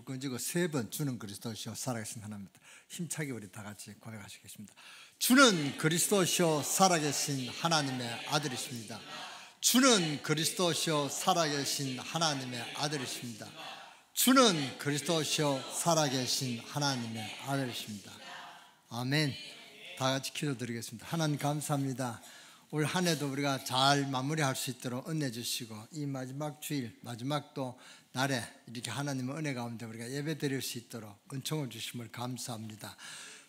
건지고 3번 주는 그리스도시요 살아계신 하나님입니다. 힘차게 우리 다 같이 고백하시겠습니다. 주는 그리스도시요 살아계신 하나님의 아들이십니다. 주는 그리스도시요 살아계신 하나님의 아들이십니다. 주는 그리스도시요 살아계신 하나님의 아들이십니다. 아멘. 다 같이 기도드리겠습니다. 하나님 감사합니다. 올 한 해도 우리가 잘 마무리할 수 있도록 은혜 주시고, 이 마지막 주일, 마지막 또 날에 이렇게 하나님의 은혜 가운데 우리가 예배 드릴 수 있도록 은총을 주심을 감사합니다.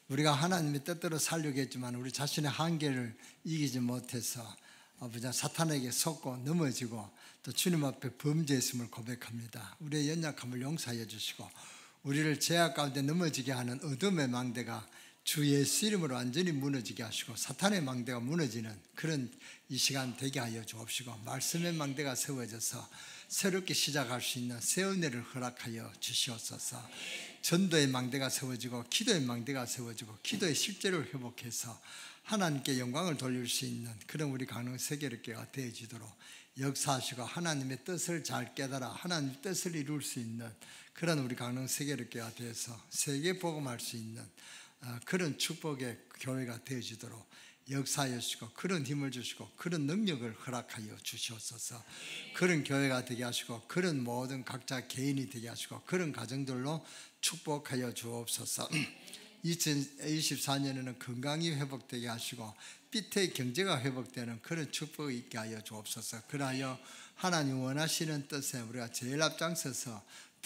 우리가 하나님의 뜻대로 살려고 했지만 우리 자신의 한계를 이기지 못해서 아버지 사탄에게 속고 넘어지고 또 주님 앞에 범죄했음을 고백합니다. 우리의 연약함을 용서하여 주시고, 우리를 죄악 가운데 넘어지게 하는 어둠의 망대가 주 예수 이름으로 완전히 무너지게 하시고, 사탄의 망대가 무너지는 그런 이 시간 되게 하여 주옵시고, 말씀의 망대가 세워져서 새롭게 시작할 수 있는 새 은혜를 허락하여 주시옵소서. 전도의 망대가 세워지고 기도의 망대가 세워지고 기도의 실제를 회복해서 하나님께 영광을 돌릴 수 있는 그런 우리 강릉 세계력교회가 되어지도록 역사하시고, 하나님의 뜻을 잘 깨달아 하나님의 뜻을 이룰 수 있는 그런 우리 강릉 세계력교회가 되어서 세계 복음할 수 있는 그런 축복의 교회가 되어지도록 역사하여 주시고, 그런 힘을 주시고 그런 능력을 허락하여 주시옵소서. 그런 교회가 되게 하시고, 그런 모든 각자 개인이 되게 하시고, 그런 가정들로 축복하여 주옵소서. 2024년에는 건강이 회복되게 하시고 삐태의 경제가 회복되는 그런 축복이 있게 하여 주옵소서. 그러하여 하나님 원하시는 뜻에 우리가 제일 앞장서서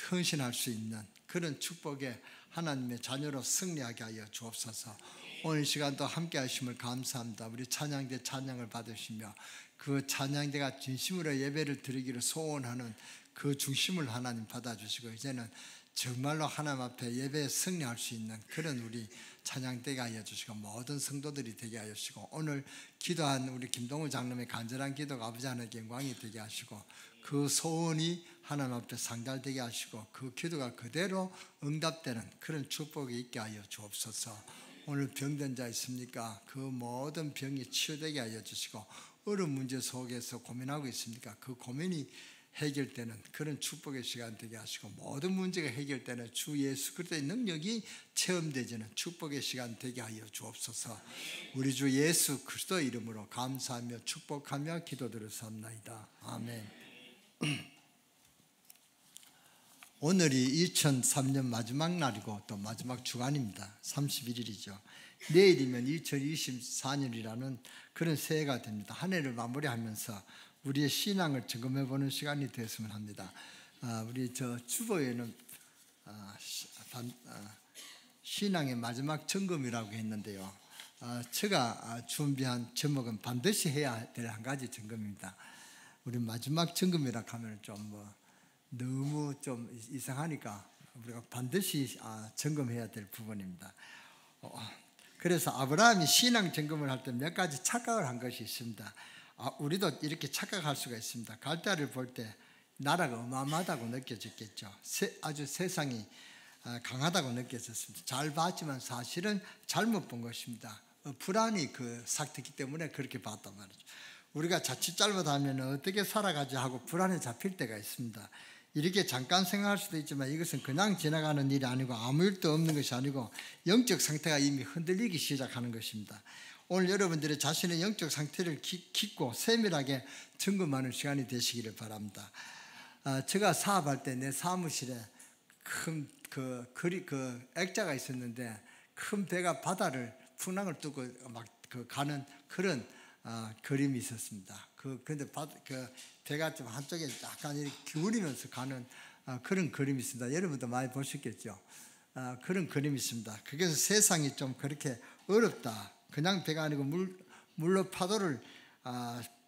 헌신할 수 있는 그런 축복에 하나님의 자녀로 승리하게 하여 주옵소서. 오늘 시간도 함께 하심을 감사합니다. 우리 찬양대 찬양을 받으시며 그 찬양대가 진심으로 예배를 드리기를 소원하는 그 중심을 하나님 받아주시고, 이제는 정말로 하나님 앞에 예배에 승리할 수 있는 그런 우리 찬양대가 하여 주시고, 모든 성도들이 되게 하여 주시고, 오늘 기도한 우리 김동우 장로의 간절한 기도가 아버지 하나님께 영광이 되게 하시고, 그 소원이 하나님 앞에 상달되게 하시고, 그 기도가 그대로 응답되는 그런 축복이 있게 하여 주옵소서. 오늘 병든 자 있습니까? 그 모든 병이 치유되게 하여 주시고, 어려운 문제 속에서 고민하고 있습니까? 그 고민이 해결되는 그런 축복의 시간 되게 하시고, 모든 문제가 해결되는 주 예수 그리스도의 능력이 체험되지는 축복의 시간 되게 하여 주옵소서. 우리 주 예수 그리스도의 이름으로 감사하며 축복하며 기도드렸사옵나이다. 아멘. 오늘이 2003년 마지막 날이고 또 마지막 주간입니다. 31일이죠. 내일이면 2024년이라는 그런 새해가 됩니다. 한 해를 마무리하면서 우리의 신앙을 점검해보는 시간이 되었으면 합니다. 우리 주보에는 신앙의 마지막 점검이라고 했는데요. 제가 준비한 제목은 반드시 해야 될 한 가지 점검입니다. 우리 마지막 점검이라 하면 너무 좀 이상하니까 우리가 반드시 점검해야 될 부분입니다. 그래서 아브라함이 신앙 점검을 할 때 몇 가지 착각을 한 것이 있습니다. 우리도 이렇게 착각할 수가 있습니다. 갈대아를 볼 때 나라가 어마어마하다고 느껴졌겠죠. 아주 세상이 강하다고 느껴졌습니다. 잘 봤지만 사실은 잘못 본 것입니다. 불안이 삭혔기 때문에 그렇게 봤단 말이죠. 우리가 자칫 잘못하면 어떻게 살아가지 하고 불안에 잡힐 때가 있습니다. 이렇게 잠깐 생각할 수도 있지만 이것은 그냥 지나가는 일이 아니고 아무 일도 없는 것이 아니고 영적 상태가 이미 흔들리기 시작하는 것입니다. 오늘 여러분들의 자신의 영적 상태를 깊고 세밀하게 점검하는 시간이 되시기를 바랍니다. 제가 사업할 때 내 사무실에 큰 액자가 있었는데, 큰 배가 바다를 풍랑을 뚫고 막 가는 그런 그림이 있었습니다. 근데 배가 좀 한쪽에 약간 이렇게 기울이면서 가는 그런 그림이 있습니다. 여러분도 많이 보셨겠죠. 그런 그림이 있습니다. 그래서 세상이 좀 그렇게 어렵다. 그냥 배가 아니고 물로 파도를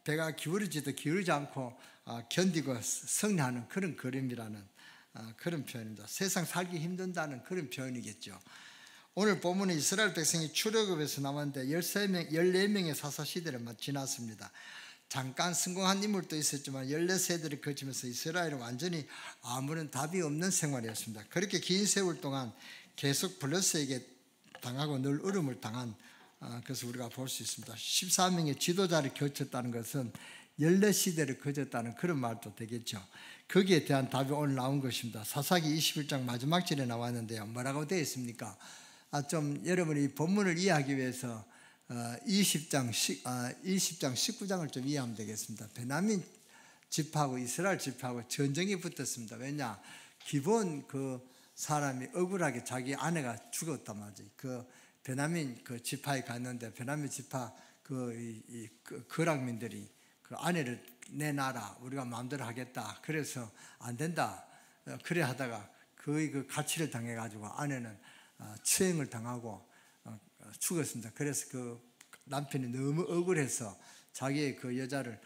배가 기울이지도 기울이지 않고 견디고 승리하는 그런 그림이라는 그런 표현입니다. 세상 살기 힘든다는 그런 표현이겠죠. 오늘 본문은 이스라엘 백성이 출애굽에서 나왔는데 14명의 사사시대를 지났습니다. 잠깐 성공한 인물도 있었지만 14세대를 거치면서 이스라엘은 완전히 아무런 답이 없는 생활이었습니다. 그렇게 긴 세월 동안 계속 블레셋에게 당하고 늘 어려움을 당한 것을 우리가 볼 수 있습니다. 14명의 지도자를 거쳤다는 것은 연례시대를 거졌다는 그런 말도 되겠죠. 거기에 대한 답이 오늘 나온 것입니다. 사사기 21장 마지막 절에 나왔는데요. 뭐라고 되어 있습니까? 좀 여러분이 이 본문을 이해하기 위해서 20장 19장을 좀 이해하면 되겠습니다. 베냐민 지파하고 이스라엘 지파하고 전쟁이 붙었습니다. 왜냐? 기본 그 사람이 억울하게 자기 아내가 죽었단 말이지. 그 베냐민 그 지파에 갔는데 베냐민 지파 거락민들이 그 아내를 내놔라, 우리가 마음대로 하겠다. 그래서 안 된다. 그래 하다가 거의 그 가치를 당해가지고 아내는 추행을 당하고 죽었습니다. 그래서 그 남편이 너무 억울해서 자기의 그 여자를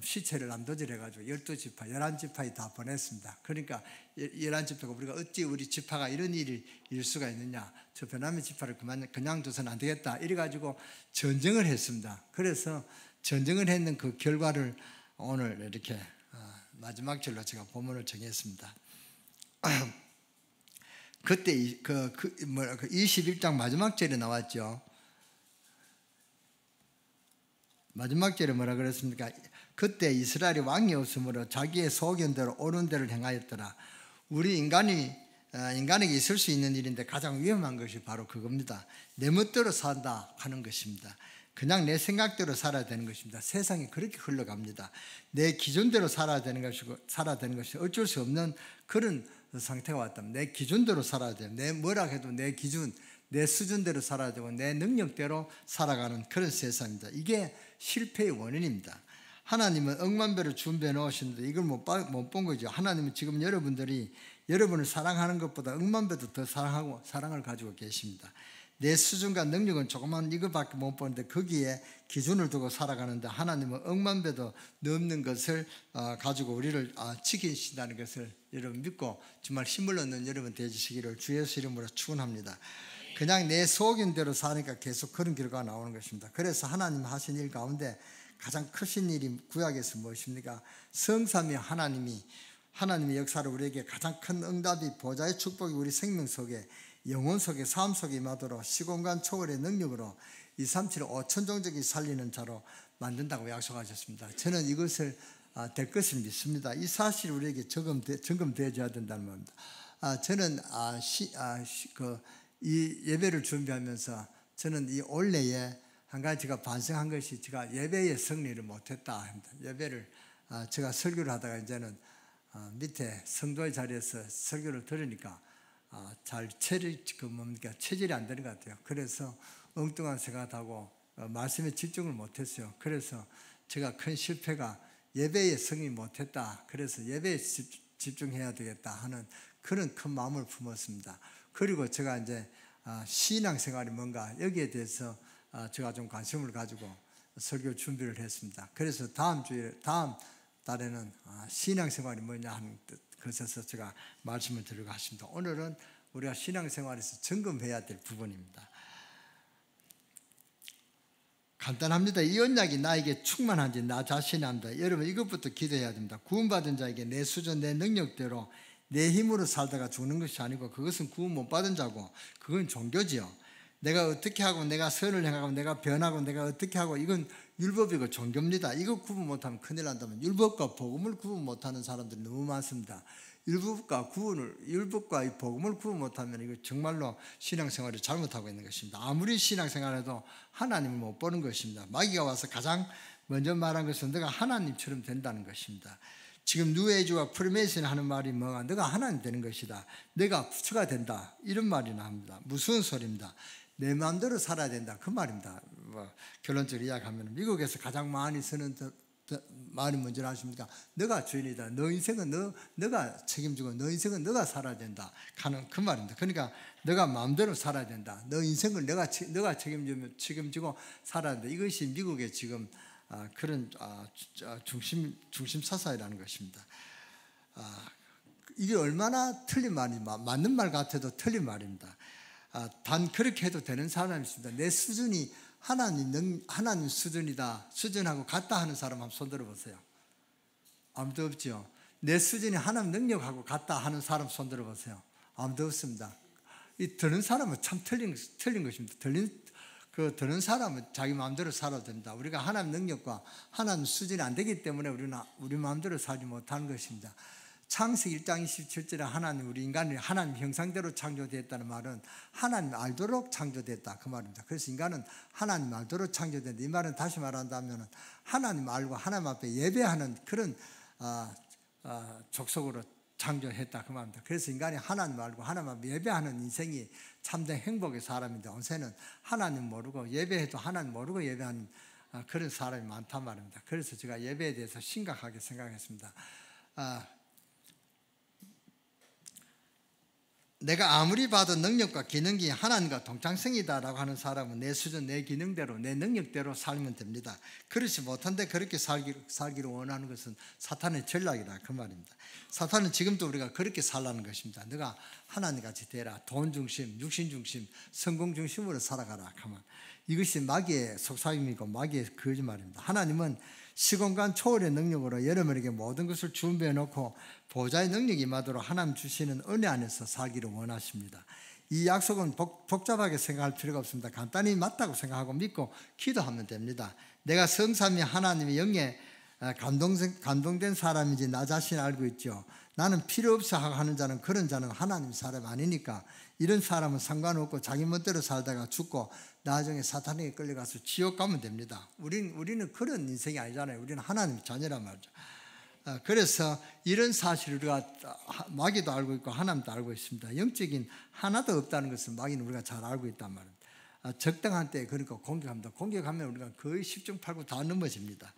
시체를 남도질해가지고 12지파, 11지파에 다 보냈습니다. 그러니까 11지파가 우리가 어찌 우리 지파가 이런 일이 일 수가 있느냐, 저 베냐민 지파를 그냥 둬서는 안 되겠다 이래가지고 전쟁을 했습니다. 그래서 전쟁을 했는 그 결과를 오늘 이렇게 마지막 절로 제가 본문을 정했습니다. 그때 21장 마지막 절에 나왔죠. 마지막 절에 뭐라 그랬습니까? 그때 이스라엘이 왕이 없으므로 자기의 소견대로 옳은 대로 행하였더라. 우리 인간에게 있을 수 있는 일인데 가장 위험한 것이 바로 그겁니다. 내 멋대로 산다 하는 것입니다. 그냥 내 생각대로 살아야 되는 것입니다. 세상이 그렇게 흘러갑니다. 내 기준대로 살아야 되는 것이 어쩔 수 없는 그런 상태가 왔다면 내 기준대로 살아야 돼요. 내 뭐라 해도 내 기준, 내 수준대로 살아야 되고 내 능력대로 살아가는 그런 세상입니다. 이게 실패의 원인입니다. 하나님은 억만 배를 준비해 놓으셨는데 이걸 못 본 거죠. 하나님은 지금 여러분을 사랑하는 것보다 억만 배도 더 사랑을 가지고 계십니다. 내 수준과 능력은 조그만 이거밖에 못 보는데 거기에 기준을 두고 살아가는데 하나님은 억만 배도 넘는 것을 가지고 우리를 지키신다는 것을 여러분 믿고 정말 힘을 얻는 여러분 되시기를 주 예수 이름으로 축원합니다. 그냥 내 속인대로 사니까 계속 그런 결과가 나오는 것입니다. 그래서 하나님 하신 일 가운데 가장 크신 일이 구약에서 무엇입니까? 성삼위 하나님의 역사를 우리에게 가장 큰 응답이 보좌의 축복이 우리 생명 속에 영혼 속에 삶 속에 임하도록 시공간 초월의 능력으로 237을 5천종족이 살리는 자로 만든다고 약속하셨습니다. 저는 이것을 될 것을 믿습니다. 이 사실이 우리에게 점검되어져야 된다는 말입니다. 저는 이 예배를 준비하면서 저는 이 올해에 한 가지 제가 반성한 것이 제가 예배의 승리를 못했다 합니다. 예배를 제가 설교를 하다가 이제는 밑에 성도의 자리에서 설교를 들으니까 잘 체질이 안 되는 것 같아요. 그래서 엉뚱한 생각하고 말씀에 집중을 못했어요. 그래서 제가 큰 실패가 예배에 승리 못했다. 그래서 예배에 집중해야 되겠다 하는 그런 큰 마음을 품었습니다. 그리고 제가 이제 신앙생활이 뭔가 여기에 대해서 제가 좀 관심을 가지고 설교 준비를 했습니다. 그래서 다음 달에는 신앙생활이 뭐냐 하는 것에서 제가 말씀을 드리고 하십니다. 오늘은 우리가 신앙생활에서 점검해야 될 부분입니다. 간단합니다. 이 언약이 나에게 충만한지 나 자신이 압니다. 여러분 이것부터 기도해야 됩니다. 구원받은 자에게 내 수준 내 능력대로 내 힘으로 살다가 죽는 것이 아니고 그것은 구원 못 받은 자고 그건 종교지요. 내가 어떻게 하고 내가 선을 행하고 내가 변하고 내가 어떻게 하고 이건 율법이고 종교입니다. 이거 구분 못하면 큰일 난다면 율법과 복음을 구분 못하는 사람들이 너무 많습니다. 율법과 이 복음을 구분 못하면 이거 정말로 신앙생활을 잘못하고 있는 것입니다. 아무리 신앙생활해도 하나님을 못 보는 것입니다. 마귀가 와서 가장 먼저 말한 것은 너가 하나님처럼 된다는 것입니다. 지금 뉴에이지와 프리메이슨이 하는 말이 뭐가 너가 하나님 되는 것이다. 내가 부처가 된다. 이런 말이나 합니다. 무슨 소리입니다. 내 마음대로 살아야 된다. 그 말입니다. 결론적으로 이야기하면 미국에서 가장 많이 쓰는 말이 뭔지 아십니까? 너가 주인이다. 너 인생은 너가 책임지고 너 인생은 너가 살아야 된다 하는 그 말입니다. 그러니까 너가 마음대로 살아야 된다. 너 인생을 너가 책임지고 살아야 된다. 이것이 미국의 지금 그런 중심 사상이라는 것입니다. 이게 얼마나 틀린 말입니다. 맞는 말 같아도 틀린 말입니다. 단 그렇게 해도 되는 사람이 있습니다. 내 수준이 하나님 수준하고 같다 하는 사람 한번 손 들어보세요. 아무도 없죠. 내 수준이 하나님 능력하고 같다 하는 사람 손 들어보세요. 아무도 없습니다. 이 드는 사람은 참 틀린 것입니다. 그 드는 사람은 자기 마음대로 살아도 됩니다. 우리가 하나님 능력과 하나님 수준이 안 되기 때문에 우리는 우리 마음대로 살지 못하는 것입니다. 창세기 1장 27절에 하나님 우리 인간이 하나님 형상대로 창조되었다는 말은 하나님 알도록 창조됐다 그 말입니다. 그래서 인간은 하나님 알도록 창조된다. 이 말은 다시 말한다면 하나님 알고 하나님 앞에 예배하는 그런 족속으로 창조했다 그 말입니다. 그래서 인간이 하나님 알고 하나님 앞에 예배하는 인생이 참된 행복의 사람인데 요새는 하나님 모르고 예배해도 하나님 모르고 예배하는 그런 사람이 많단 말입니다. 그래서 제가 예배에 대해서 심각하게 생각했습니다. 내가 아무리 봐도 능력과 기능이 하나님과 동창성이다라고 하는 사람은 내 수준, 내 기능대로, 내 능력대로 살면 됩니다. 그렇지 못한데 그렇게 살기를 원하는 것은 사탄의 전략이다 그 말입니다. 사탄은 지금도 우리가 그렇게 살라는 것입니다. 너가 하나님같이 되라. 돈 중심, 육신 중심, 성공 중심으로 살아가라. 가만. 이것이 마귀의 속삭임이고 마귀의 거짓말입니다. 하나님은 시공간 초월의 능력으로 여러분에게 모든 것을 준비해 놓고 보좌의 능력이 임하도록 하나님 주시는 은혜 안에서 살기를 원하십니다. 이 약속은 복잡하게 생각할 필요가 없습니다. 간단히 맞다고 생각하고 믿고 기도하면 됩니다. 내가 성삼위 하나님의 영에 감동된 사람인지 나 자신 알고 있죠. 나는 필요 없어 하는 자는 그런 자는 하나님 사람 아니니까 이런 사람은 상관없고 자기 멋대로 살다가 죽고 나중에 사탄에게 끌려가서 지옥 가면 됩니다. 우리는 그런 인생이 아니잖아요. 우리는 하나님 자녀란 말이죠. 그래서 이런 사실을 우리가 마귀도 알고 있고 하나님도 알고 있습니다. 영적인 하나도 없다는 것을 마귀는 우리가 잘 알고 있단 말입니다. 적당한 때에 그러니까 공격합니다. 공격하면 우리가 거의 10중 8구 다 넘어집니다.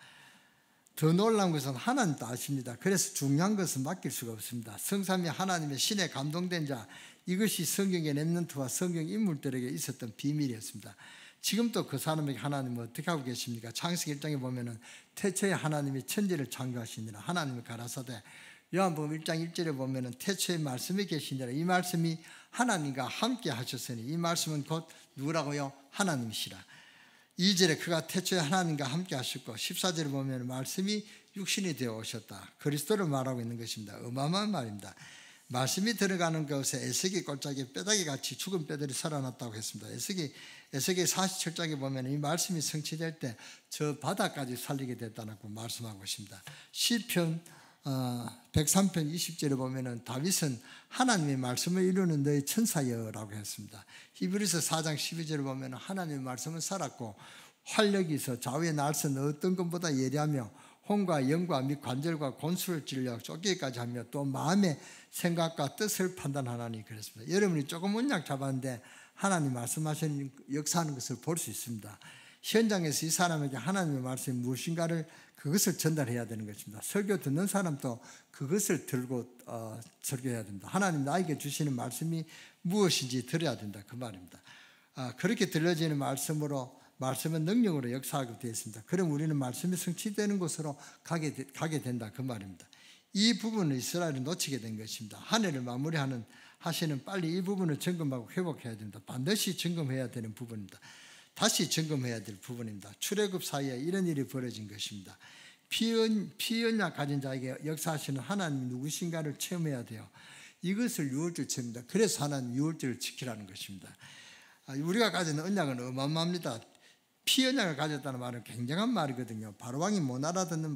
더 놀라운 것은 하나님도 아십니다. 그래서 중요한 것은 맡길 수가 없습니다. 성삼위 하나님의 신에 감동된 자, 이것이 성경의 렘넌트와 성경 인물들에게 있었던 비밀이었습니다. 지금도 그 사람에게 하나님은 어떻게 하고 계십니까? 창세기 1장에 보면은 태초에 하나님이 천지를 창조하시니라. 하나님이 가라사대. 요한복음 1장 1절에 보면은 태초에 말씀이 계시니라. 이 말씀이 하나님과 함께 하셨으니 이 말씀은 곧 누구라고요? 하나님이시라. 2절에 그가 태초에 하나님과 함께 하셨고 14절에 보면 말씀이 육신이 되어 오셨다. 그리스도를 말하고 있는 것입니다. 어마어마한 말입니다. 말씀이 들어가는 곳에 에스겔 골짜기에 뼈다귀같이 죽은 뼈들이 살아났다고 했습니다. 에스겔 47장에 보면 이 말씀이 성취될 때 저 바다까지 살리게 됐다고 말씀하고 있습니다. 시편 103편 20절에 보면 다윗은 하나님의 말씀을 이루는 너의 천사여라고 했습니다. 히브리서 4장 12절에 보면 하나님의 말씀은 살았고 활력이 있어 좌우에 날선 어떤 것보다 예리하며 혼과 영과 및 관절과 곤수를 찔려 쫓기기까지 하며 또 마음의 생각과 뜻을 판단하나니 그랬습니다. 여러분이 조금 언약 잡았는데 하나님 말씀하시는 역사하는 것을 볼 수 있습니다. 현장에서 이 사람에게 하나님의 말씀이 무엇인가를 그것을 전달해야 되는 것입니다. 설교 듣는 사람도 그것을 들고 설교해야 됩니다. 하나님 나에게 주시는 말씀이 무엇인지 들어야 된다 그 말입니다. 그렇게 들려지는 말씀은 능력으로 역사하게 되어 있습니다. 그럼 우리는 말씀이 성취되는 곳으로 가게 된다 그 말입니다. 이 부분을 이스라엘이 놓치게 된 것입니다. 한 해를 하시는 빨리 이 부분을 점검하고 회복해야 됩니다. 반드시 점검해야 되는 부분입니다. 다시 점검해야 될 부분입니다. 출애굽 사이에 이런 일이 벌어진 것입니다. 피언약 가진 자에게 역사하시는 하나님이 누구신가를 체험해야 돼요. 이것을 유월절 체험입니다. 그래서 하나님 유월절을 지키라는 것입니다. 우리가 가진 언약은 어마어마합니다. 피언약을 가졌다는 말은 굉장한 말이거든요. 바로왕이 못 알아듣는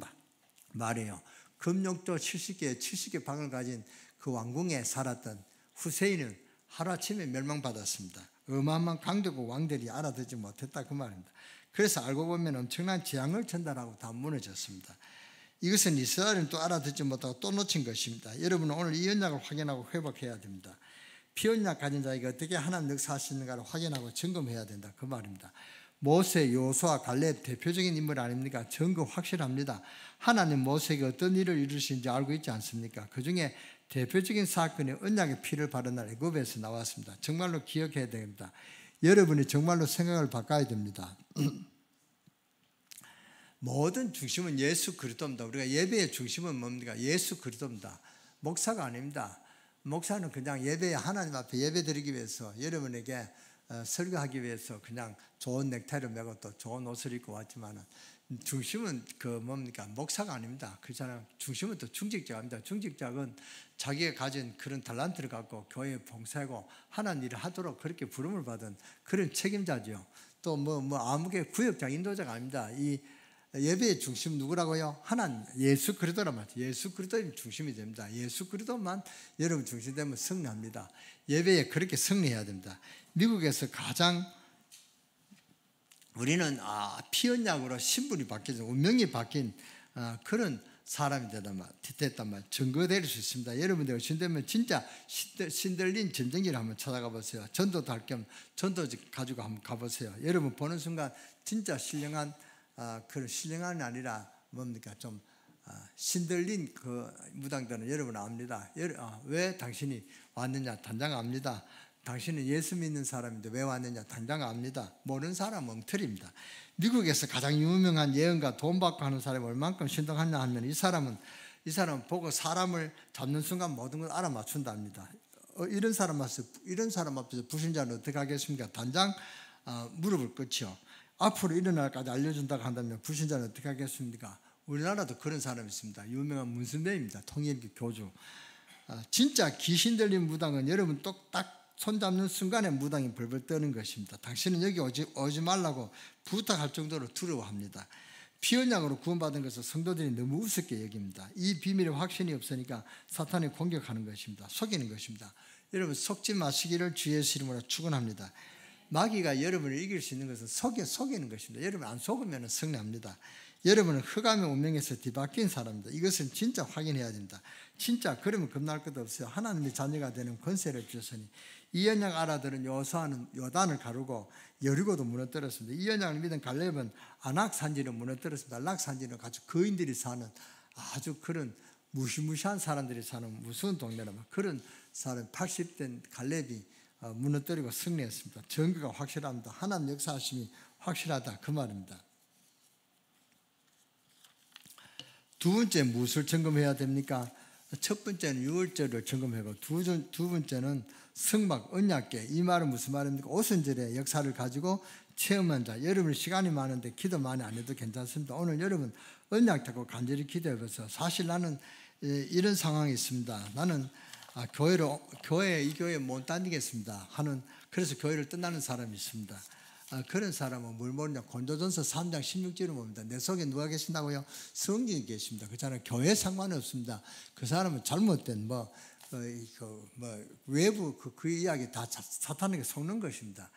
말이에요. 금욕조 70개 방을 가진 그 왕궁에 살았던 후세인은 하루아침에 멸망받았습니다. 어마어마한 강대국 왕들이 알아듣지 못했다 그 말입니다. 그래서 알고 보면 엄청난 재앙을 전달하고 다 무너졌습니다. 이것은 이스라엘은 또 알아듣지 못하고 또 놓친 것입니다. 여러분은 오늘 이 언약을 확인하고 회복해야 됩니다. 피언약 가진 자에게 어떻게 하나님 역사하시는가를 확인하고 점검해야 된다 그 말입니다. 모세, 여호수아, 갈렙 대표적인 인물 아닙니까? 증거 확실합니다. 하나님 모세에게 어떤 일을 이루신지 알고 있지 않습니까? 그 중에 대표적인 사건이 언약의 피를 바른 날 애굽에서 나왔습니다. 정말로 기억해야 됩니다. 여러분이 정말로 생각을 바꿔야 됩니다. 모든 중심은 예수 그리스도입니다. 우리가 예배의 중심은 뭡니까? 예수 그리스도입니다. 목사가 아닙니다. 목사는 그냥 하나님 앞에 예배 드리기 위해서 여러분에게 설교하기 위해서 그냥 좋은 넥타이를 매고 또 좋은 옷을 입고 왔지만 중심은 목사가 아닙니다. 그렇잖아요. 중심은 또 중직자입니다. 중직자는 자기가 가진 그런 달란트를 갖고 교회에 봉사하고 하나님 일을 하도록 그렇게 부름을 받은 그런 책임자죠. 또 아무개 구역장 인도자가 아닙니다. 이 예배의 중심 누구라고요? 하나님, 예수 그리스도란 말이죠. 예수 그리스도님 중심이 됩니다. 예수 그리스도만 여러분 중심되면 승리합니다. 예배에 그렇게 승리해야 됩니다. 미국에서 가장 우리는 피언약으로 신분이 바뀌죠. 운명이 바뀐 그런 사람이 됐단 말 증거될 수 있습니다. 여러분들 의심되면 진짜 신들린 전쟁기를 한번 찾아가 보세요. 전도도 할 겸 전도직 가지고 한번 가보세요. 여러분 보는 순간 진짜 신령한 그런 신령한 아니라 뭡니까 좀 신들린 그 무당들은 여러분 압니다. 왜 당신이 왔느냐 당장 압니다. 당신은 예수 믿는 사람인데 왜 왔느냐 당장 압니다. 모르는 사람은 엉터리입니다. 미국에서 가장 유명한 예언가 돈 받고 하는 사람이 얼만큼 신동하냐 하면 이 사람은 보고 사람을 잡는 순간 모든 걸 알아맞춘답니다. 이런 사람 앞에서 불신자는 어떻게 하겠습니까? 단장 무릎을 꿇죠. 앞으로 일어날 까지 알려준다고 한다면 불신자는 어떻게 하겠습니까? 우리나라도 그런 사람이 있습니다. 유명한 문선배입니다. 통일교 교주. 진짜 귀신 들린 무당은 여러분 똑딱 손잡는 순간에 무당이 벌벌 떠는 것입니다. 당신은 여기 오지 말라고 부탁할 정도로 두려워합니다. 피언약으로 구원받은 것을 성도들이 너무 우습게 여깁니다. 이 비밀에 확신이 없으니까 사탄이 공격하는 것입니다. 속이는 것입니다. 여러분 속지 마시기를 주의 이름으로 축원합니다. 마귀가 여러분을 이길 수 있는 것은 속이는 것입니다. 여러분 안 속으면 승리합니다. 여러분은 흑암의 운명에서 뒤바뀐 사람입니다. 이것은 진짜 확인해야 됩니다. 진짜 그러면 겁날 것도 없어요. 하나님의 자녀가 되는 권세를 주셨으니 이 언약 알아들은 여호수아는 요단을 가르고 여리고도 무너뜨렸습니다. 이 언약을 믿은 갈렙은 아낙 산지를 무너뜨렸습니다. 아낙 산지는 아주 거인들이 사는 아주 그런 무시무시한 사람들이 사는 무서운 동네라면 그런 사람 80된 갈렙이 무너뜨리고 승리했습니다. 증거가 확실합니다. 하나님 역사하심이 확실하다 그 말입니다. 두 번째 무엇을 점검해야 됩니까? 첫 번째는 유월절을 점검하고 두 번째는 성막 언약궤. 이 말은 무슨 말입니까? 오순절의 역사를 가지고 체험한 자. 여러분 시간이 많은데 기도 많이 안 해도 괜찮습니다. 오늘 여러분 언약 잡고 간절히 기도해보세요. 사실 나는 이런 상황이 있습니다. 나는 이 교회 못 다니겠습니다 하는, 그래서 교회를 떠나는 사람이 있습니다. 그런 사람은 뭘 모르냐? 고린도전서 3장 16절을 봅니다. 내 속에 누가 계신다고요? 성령이 계십니다. 그렇잖아요. 교회 상관은 없습니다. 그 사람은 잘못된 외부 그 이야기 다 사탄에게 속는 것입니다.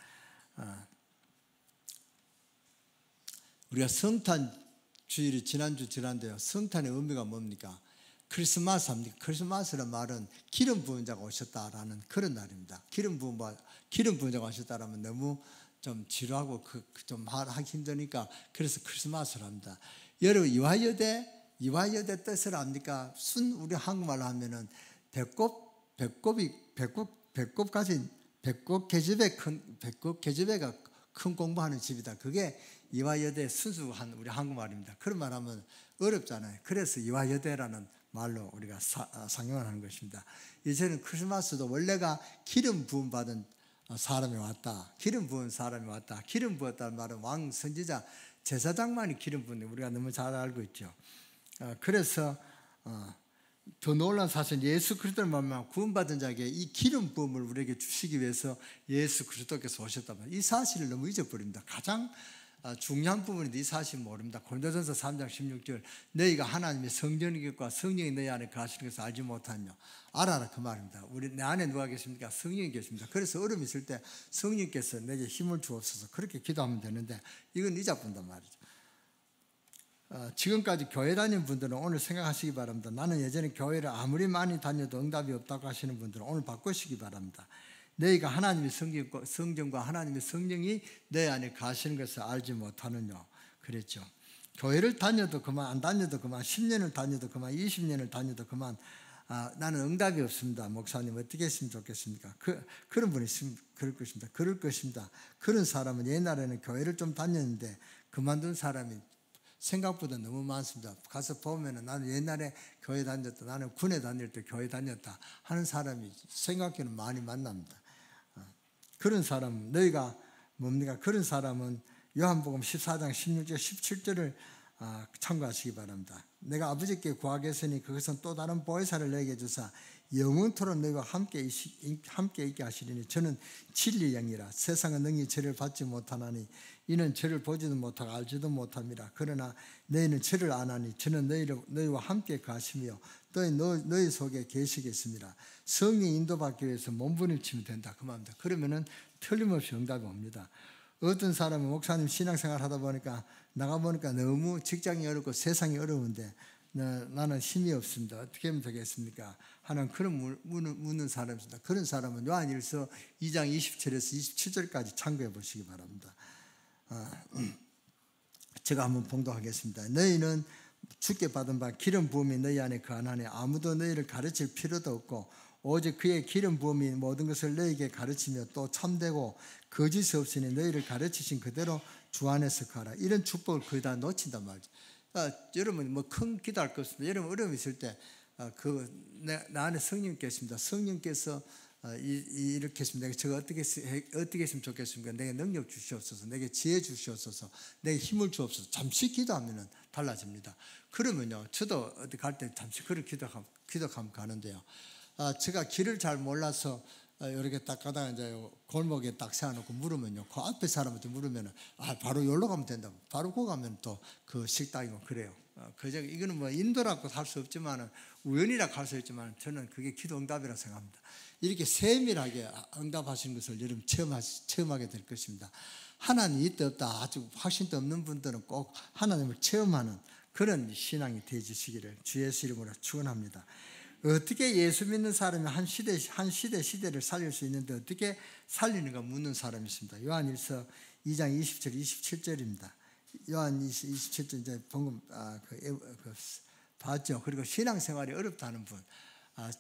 우리가 성탄 주일이 지난주인데요. 성탄의 의미가 뭡니까? 크리스마스 합니까? 크리스마스란 말은 기름 부은 자가 오셨다라는 그런 날입니다. 기름 부은 자가 오셨다라면 너무 좀 지루하고 좀 하기 힘드니까 그래서 크리스마스를 합니다. 여러분 이화여대 뜻을 압니까? 우리 한국말로 하면은 배꼽 계집애가 큰 공부하는 집이다. 그게 이화여대 순수한 우리 한국말입니다. 그런 말하면 어렵잖아요. 그래서 이화여대라는 말로 우리가 상용을 하는 것입니다. 이제는 크리스마스도 원래가 기름 부음 받은 사람이 왔다. 기름 부은 사람이 왔다. 기름 부었다는 말은 왕 선지자 제사장만이 기름 부은데 우리가 너무 잘 알고 있죠. 그래서 더 놀라운 사실 예수 그리스도를 만나 구원받은 자에게 이 기름 부음을 우리에게 주시기 위해서 예수 그리스도께서 오셨단 말이에요. 이 사실을 너무 잊어버립니다. 가장 중요한 부분인데 이 사실 모릅니다. 고린도전서 3장 16절 너희가 하나님의 성령이겠고 성령이 너희 안에 거하시는 것을 알지 못하며 알아라 그 말입니다. 내 안에 누가 계십니까? 성령이 계십니다. 그래서 어려움 있을 때 성령께서 내게 힘을 주옵소서 그렇게 기도하면 되는데 이건 잊어본단 말이죠. 지금까지 교회 다니는 분들은 오늘 생각하시기 바랍니다. 나는 예전에 교회를 아무리 많이 다녀도 응답이 없다고 하시는 분들은 오늘 바꾸시기 바랍니다. 너희가 하나님의 성령과 하나님의 성령이 내 안에 가시는 것을 알지 못하느냐 그랬죠. 교회를 다녀도 그만, 안 다녀도 그만, 10년을 다녀도 그만, 20년을 다녀도 그만, 나는 응답이 없습니다. 목사님 어떻게 했으면 좋겠습니까? 그런 분이 있으면 그럴 것입니다. 그런 사람은 옛날에는 교회를 좀 다녔는데 그만둔 사람이 생각보다 너무 많습니다. 가서 보면은 나는 옛날에 교회 다녔다, 나는 군에 다닐 때 교회 다녔다 하는 사람이 생각에는 많이 만납니다. 그런 사람, 너희가 뭡니까? 그런 사람은 요한복음 14장 16절 17절을 참고하시기 바랍니다. 내가 아버지께 구하겠으니 그것은 또 다른 보혜사를 너에게 주사 영원토록 너희와 함께 있게 하시리니 저는 진리의 영이라. 세상은 능히 저를 받지 못하나니 이는 저를 보지도 못하고 알지도 못함이라. 그러나 너희는 저를 아나니 저는 너희와 함께 가시며 너희 속에 계시겠습니다. 성령의 인도받기 위해서 몸부림치면 된다 그 말입니다. 그러면은 틀림없이 응답이 옵니다. 어떤 사람은 목사님 신앙생활 하다 보니까 나가보니까 너무 직장이 어렵고 세상이 어려운데 나는 힘이 없습니다. 어떻게 하면 되겠습니까? 하는 그런 묻는 사람이 있습니다. 그런 사람은 요한일서 2장 27에서 27절까지 참고해 보시기 바랍니다. 제가 한번 봉독하겠습니다. 너희는 주께 받은 바 기름 부음이 너희 안에 거하나니 아무도 너희를 가르칠 필요도 없고 오직 그의 기름 부음이 모든 것을 너희에게 가르치며 또 참되고 거짓이 없으니 너희를 가르치신 그대로 주 안에서 가라. 이런 축복을 거의 다 놓친단 말이죠. 여러분 뭐 큰 기도할 것 없습니다. 여러분 어려움 있을 때 나 안에 성령 계십니다. 성령께서 이렇게 했습니다. 내가 저거 어떻게 했으면 좋겠습니까? 내게 능력 주시옵소서, 내게 지혜 주시옵소서, 내게 힘을 주옵소서. 잠시 기도하면 달라집니다. 그러면요, 저도 어디 갈 때 잠시 그런 기도하면 가는데요. 제가 길을 잘 몰라서 이렇게 딱 가다가 이제 골목에 딱 세워놓고 물으면요, 그 앞에 사람한테 물으면은 바로 여기로 가면 된다고. 바로 거 가면 또 그 식당이고 그래요. 이거는 뭐 인도라고 할 수 없지만은 우연이라고 할 수 있지만 저는 그게 기도 응답이라고 생각합니다. 이렇게 세밀하게 응답하시는 것을 여러분 체험하게 될 것입니다. 하나님이 있다 없다 아주 확신도 없는 분들은 꼭 하나님을 체험하는 그런 신앙이 되어지시기를 주 예수 이름으로 축원합니다. 어떻게 예수 믿는 사람이 한 시대를 살릴 수 있는데 어떻게 살리는가 묻는 사람이 있습니다. 요한일서 2장 20절 27절입니다. 요한 27절 이제 방금 봤죠. 그리고 신앙생활이 어렵다는 분,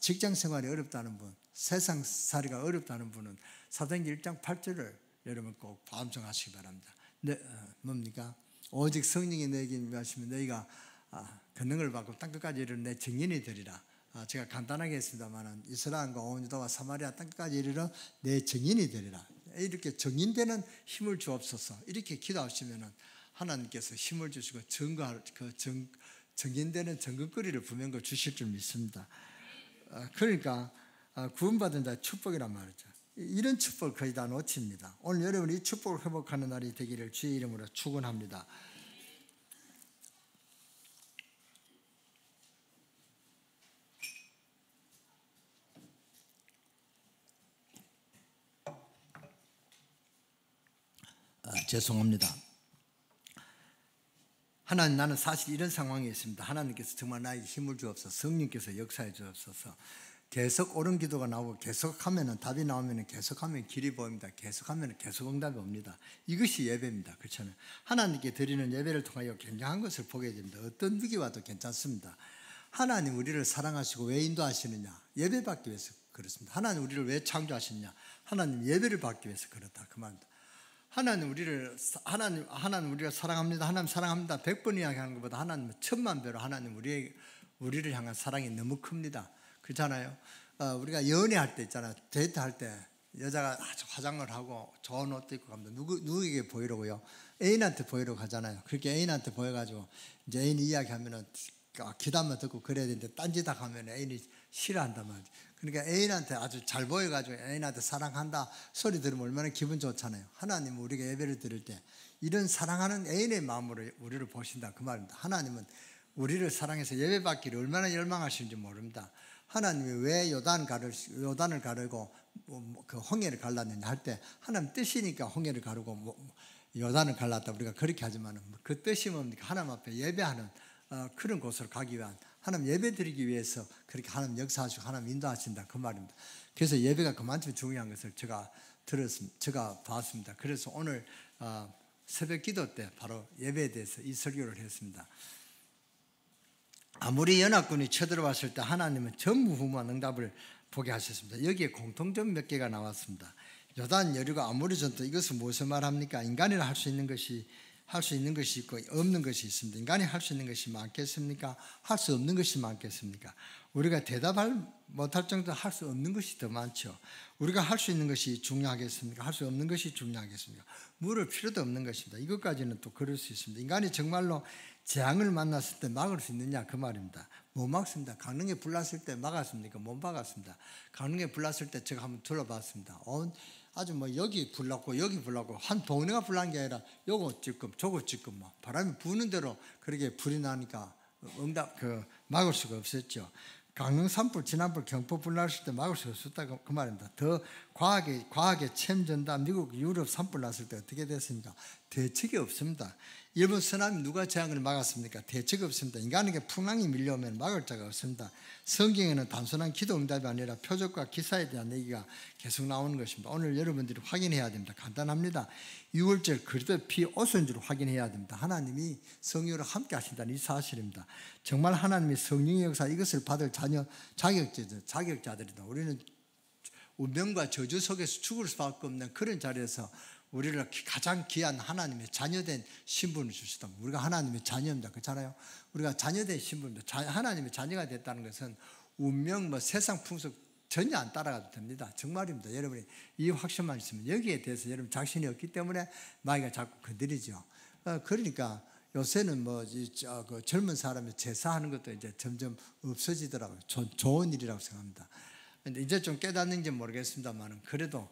직장생활이 어렵다는 분, 세상살이가 어렵다는 분은 사도행전 1장 8절을 여러분 꼭 암송하시기 바랍니다. 뭡니까? 오직 성령이 너에게 임하시면 너희가 권능을 받고 땅끝까지 이르는 내 증인이 되리라. 제가 간단하게 했습니다만 이스라엘과 온 유다와 사마리아 땅끝까지 이르러 내 증인이 되리라. 이렇게 증인되는 힘을 주옵소서. 이렇게 기도하시면은 하나님께서 힘을 주시고 증인되는 증거거리를 분명히 주실 줄 믿습니다. 그러니까 구원받은 자의 축복이란 말이죠. 이런 축복을 거의 다 놓칩니다. 오늘 여러분이 이 축복을 회복하는 날이 되기를 주의 이름으로 축원합니다. 죄송합니다. 하나님, 나는 사실 이런 상황에 있습니다. 하나님께서 정말 나에게 힘을 주옵소서, 성령께서 역사해 주옵소서. 계속 옳은 기도가 나오고 계속하면 답이 나오면 계속하면 길이 보입니다. 계속하면 계속 응답이 옵니다. 이것이 예배입니다. 그렇잖아요. 하나님께 드리는 예배를 통하여 굉장한 것을 보게 됩니다. 어떤 위기 와도 괜찮습니다. 하나님 우리를 사랑하시고 왜 인도하시느냐? 예배 받기 위해서 그렇습니다. 하나님 우리를 왜 창조하시느냐? 하나님 예배를 받기 위해서 그렇다 그 말입니다. 하나님 우리를 사랑합니다. 하나님 사랑합니다. 100번 이야기하는 것보다 하나님은 1000만 배로 하나님 우리를 향한 사랑이 너무 큽니다. 그렇잖아요. 우리가 연애할 때 있잖아요. 데이트할 때 여자가 아주 화장을 하고 좋은 옷도 입고 갑니다. 누구에게 보이려고요? 애인한테 보이려고 하잖아요. 그렇게 애인한테 보여가지고 이제 애인이 이야기하면은 귀담아 듣고 그래야 되는데 딴짓다 하면 애인이 싫어한단 말이죠. 그러니까 애인한테 아주 잘 보여가지고 애인한테 사랑한다 소리 들으면 얼마나 기분 좋잖아요. 하나님은 우리가 예배를 드릴 때 이런 사랑하는 애인의 마음으로 우리를 보신다 그 말입니다. 하나님은 우리를 사랑해서 예배받기를 얼마나 열망하시는지 모릅니다. 하나님이 왜 요단을 가르고 그 홍해를 갈랐느냐 할 때 하나님 뜻이니까 홍해를 가르고 요단을 갈랐다 우리가 그렇게 하지만 그 뜻이 뭡니까? 하나님 앞에 예배하는 그런 곳으로 가기 위한 하나님 예배 드리기 위해서 그렇게 하나님 역사하시고 하나님 인도하신다 그 말입니다. 그래서 예배가 그만큼 중요한 것을 제가 봤습니다. 그래서 오늘 새벽 기도 때 바로 예배에 대해서 이 설교를 했습니다. 아무리 연합군이 쳐들어왔을 때 하나님은 전무후무한 응답을 보게 하셨습니다. 여기에 공통점 몇 개가 나왔습니다. 요단 여리고 아모리 전투, 이것은 무엇을 말합니까? 인간이 할 수 있는 것이 있고 없는 것이 있습니다. 인간이 할 수 있는 것이 많겠습니까? 할 수 없는 것이 많겠습니까? 우리가 대답할 못할 정도 할 수 없는 것이 더 많죠. 우리가 할 수 있는 것이 중요하겠습니까? 할 수 없는 것이 중요하겠습니까? 물을 필요도 없는 것입니다. 이것까지는 또 그럴 수 있습니다. 인간이 정말로 재앙을 만났을 때 막을 수 있느냐 그 말입니다. 못 막습니다. 강릉에 불 났을 때 막았습니까? 못 막았습니다. 강릉에 불 났을 때 제가 한번 둘러봤습니다. 아주 뭐 여기 불났고 여기 불났고 한 동네가 불난 게 아니라 요거 찔끔 저거 찔끔 뭐 바람이 부는 대로 그렇게 불이 나니까 막을 수가 없었죠. 강릉 산불, 진안불, 경포 불 났을 때 막을 수 없었다 그 말입니다. 더 과학에 챔전다. 미국, 유럽 산불 났을 때 어떻게 됐습니까? 대책이 없습니다. 일본 쓰나미 누가 재앙을 막았습니까? 대책이 없습니다. 인간에게 풍랑이 밀려오면 막을 자가 없습니다. 성경에는 단순한 기도 응답이 아니라 표적과 기사에 대한 얘기가 계속 나오는 것입니다. 오늘 여러분들이 확인해야 됩니다. 간단합니다. 6월절 그리스도의 피 옷인 줄 확인해야 됩니다. 하나님이 성령으로 함께 하신다는 이 사실입니다. 정말 하나님이 성령의 역사 이것을 받을 자격자들이다. 우리는 운명과 저주 속에서 죽을 수밖에 없는 그런 자리에서 우리를 가장 귀한 하나님의 자녀된 신분을 주시다. 우리가 하나님의 자녀입니다. 그렇잖아요. 우리가 자녀된 신분입니다. 하나님의 자녀가 됐다는 것은 운명, 세상 풍속 전혀 안 따라가도 됩니다. 정말입니다. 여러분이 이 확신만 있으면 여기에 대해서 여러분 자신이 없기 때문에 마귀가 자꾸 건드리죠. 그러니까 요새는 그 젊은 사람이 제사하는 것도 이제 점점 없어지더라고요. 좋은 일이라고 생각합니다. 근데 이제 좀 깨닫는지 모르겠습니다만 그래도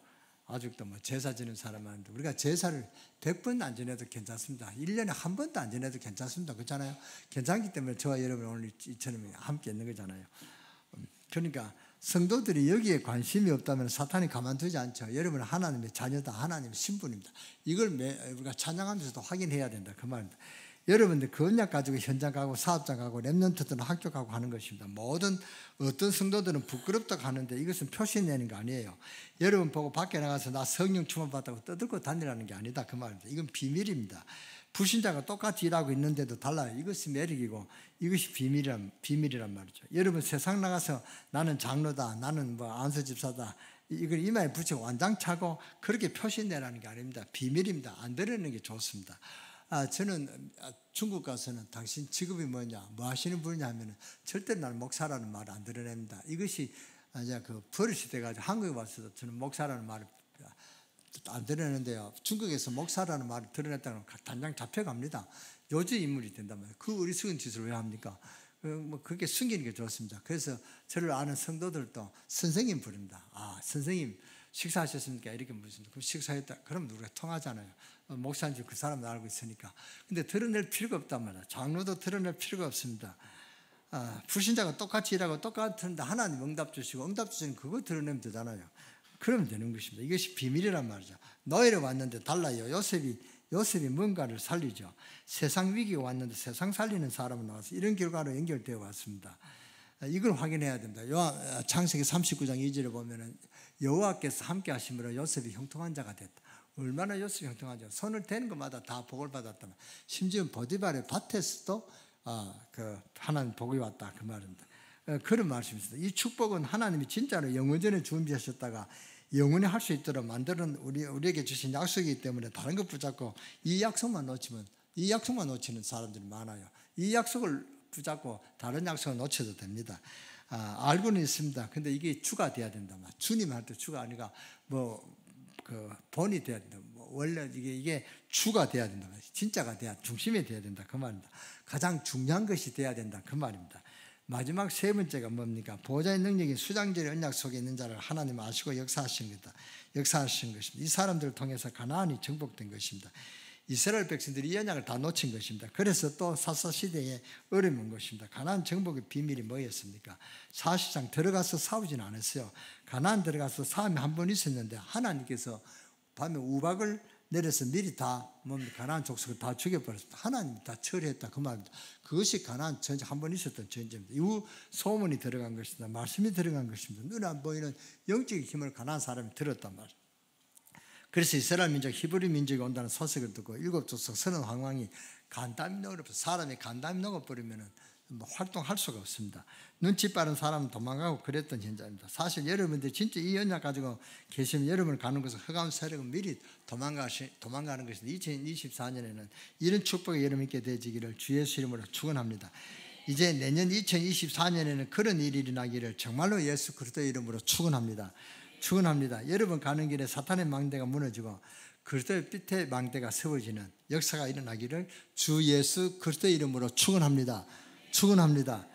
아직도 제사 지는 사람 많은데 우리가 제사를 100번 안 지내도 괜찮습니다. 1년에 한 번도 안 지내도 괜찮습니다. 그렇잖아요. 괜찮기 때문에 저와 여러분 오늘 이처럼 함께 있는 거잖아요. 그러니까 성도들이 여기에 관심이 없다면 사탄이 가만두지 않죠. 여러분은 하나님의 자녀다. 하나님의 신분입니다. 이걸 우리가 찬양하면서도 확인해야 된다. 그 말입니다. 여러분들 그 언약 가지고 현장 가고 사업장 가고 렘넌트들은 학교 가고 하는 것입니다. 어떤 성도들은 부끄럽다고 하는데 이것은 표시내는 거 아니에요. 여러분 보고 밖에 나가서 나 성령 충만 받다고 떠들고 다니라는 게 아니다. 그 말입니다. 이건 비밀입니다. 불신자가 똑같이 일하고 있는데도 달라요. 이것이 매력이고 이것이 비밀이란 말이죠. 여러분 세상 나가서 나는 장로다. 나는 안수 집사다. 이걸 이마에 붙이고 완장 차고 그렇게 표시내라는 게 아닙니다. 비밀입니다. 안 드러내는 게 좋습니다. 저는 중국 가서는 당신 직업이 뭐냐, 뭐 하시는 분이냐 하면 절대 나는 목사라는 말을 안 드러냅니다. 이것이 이제 그 버릇이 돼가지고 한국에 와서도 저는 목사라는 말을 안 드러내는데요. 중국에서 목사라는 말을 드러냈다면 단장 잡혀갑니다. 요주 인물이 된단 말이에요. 그 어리석은 짓을 왜 합니까? 그렇게 숨기는 게 좋습니다. 그래서 저를 아는 성도들도 선생님 부릅니다. 선생님 식사하셨습니까? 이렇게 묻습니다. 그럼 식사했다. 그럼 우리가 통하잖아요. 목사인 줄 그 사람은 알고 있으니까. 근데 드러낼 필요가 없단 말이에요. 장로도 드러낼 필요가 없습니다. 불신자가 똑같이 일하고 똑같은데 하나님 응답 주시고 응답 주시는 그거 드러내면 되잖아요. 그러면 되는 것입니다. 이것이 비밀이란 말이죠. 노예로 왔는데 달라요. 요셉이 뭔가를 살리죠. 세상 위기가 왔는데 세상 살리는 사람은 나와서 이런 결과로 연결되어 왔습니다. 이걸 확인해야 됩니다. 창세기 39장 2절에 보면은 여호와께서 함께 하심으로 요셉이 형통한 자가 됐다. 얼마나 요셉이 형통하죠. 손을 대는 것마다 다 복을 받았다면 심지어 보디발의 밭에서도 하나님 복이 왔다 그 말입니다. 그런 말씀입니다. 이 축복은 하나님이 진짜로 영원전에 준비하셨다가 영원히 할 수 있도록 만드는 우리에게 주신 약속이기 때문에 다른 것 붙잡고 이 약속만 놓치는 사람들이 많아요. 이 약속을 붙잡고 다른 약속을 놓쳐도 됩니다. 알고는 있습니다. 근데 이게 주가 돼야 된다. 주님한테 주가 아니라 본이 돼야 된다. 원래 이게 주가 돼야 된다. 진짜가 중심이 돼야 된다. 그 말입니다. 가장 중요한 것이 돼야 된다. 그 말입니다. 마지막 세 번째가 뭡니까? 보호자의 능력이 수장절의 언약 속에 있는 자를 하나님 아시고 역사하신 것입니다. 이 사람들을 통해서 가나안이 정복된 것입니다. 이스라엘 백성들이 이 언약을 다 놓친 것입니다. 그래서 또 사사시대에 어려운 온 것입니다. 가나안 정복의 비밀이 뭐였습니까? 사실상 들어가서 싸우지는 않았어요. 가나안 들어가서 싸움이 한 번 있었는데 하나님께서 밤에 우박을 내려서 미리 다 가나안 족속을 다 죽여버렸습니다. 하나님이 다 처리했다 그 말입니다. 그것이 가나안 전쟁 한 번 있었던 전쟁입니다. 이후 소문이 들어간 것입니다. 말씀이 들어간 것입니다. 눈에 안 보이는 영적인 힘을 가나안 사람이 들었단 말이에요. 그래서 이스라엘 민족 히브리 민족이 온다는 소식을 듣고 일곱 족속 30황왕이 간담이 녹아버려서 사람이 간담이 녹아버리면 활동할 수가 없습니다. 눈치 빠른 사람은 도망가고 그랬던 현장입니다. 사실 여러분들 진짜 이 언약 가지고 계시면 여러분을 가는 것은 흑암 세력은 미리 도망가는 것인데 2024년에는 이런 축복이 여러분 있게 되지기를 주 예수 이름으로 축원합니다. 이제 내년 2024년에는 그런 일이 일어나기를 정말로 예수 그리스도의 이름으로 축원합니다. 축원합니다. 여러분 가는 길에 사탄의 망대가 무너지고 그리스도의 빛의 망대가 세워지는 역사가 일어나기를 주 예수 그리스도의 이름으로 축원합니다. 축원합니다.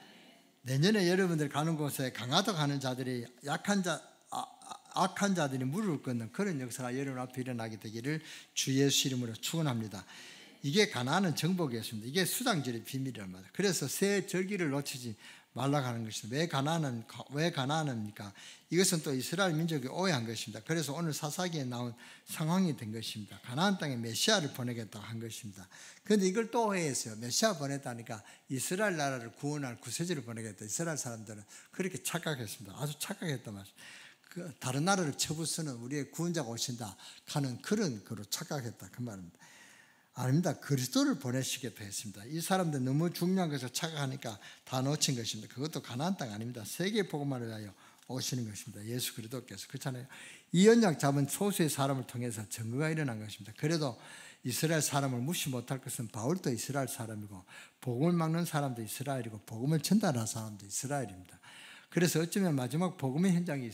내년에 여러분들 가는 곳에 강하다 가는 자들이 악한 자들이 무릎을 꿇는 그런 역사가 여러분 앞에 일어나게 되기를 주 예수 이름으로 축원합니다. 이게 가나안은 정복이었습니다. 이게 수장절의 비밀이란 말이에요. 그래서 새 절기를 놓치지 말라고 하는 것입니다. 왜 가나안입니까? 이것은 또 이스라엘 민족이 오해한 것입니다. 그래서 오늘 사사기에 나온 상황이 된 것입니다. 가나안 땅에 메시아를 보내겠다고 한 것입니다. 그런데 이걸 또 오해했어요. 메시아 보냈다니까 이스라엘 나라를 구원할 구세주를 보내겠다. 이스라엘 사람들은 그렇게 착각했습니다. 아주 착각했단 말이죠. 다른 나라를 쳐부수는 우리의 구원자가 오신다 하는 그런 거로 착각했다 그 말입니다. 아닙니다. 그리스도를 보내시겠다 했습니다. 이 사람들 너무 중요한 것을 착각하니까 다 놓친 것입니다. 그것도 가나안 땅 아닙니다. 세계 복음을 위하여 오시는 것입니다. 예수 그리스도께서. 그렇잖아요. 이 언약 잡은 소수의 사람을 통해서 증거가 일어난 것입니다. 그래도 이스라엘 사람을 무시 못할 것은 바울도 이스라엘 사람이고 복음을 막는 사람도 이스라엘이고 복음을 전달하는 사람도 이스라엘입니다. 그래서 어쩌면 마지막 복음의 현장이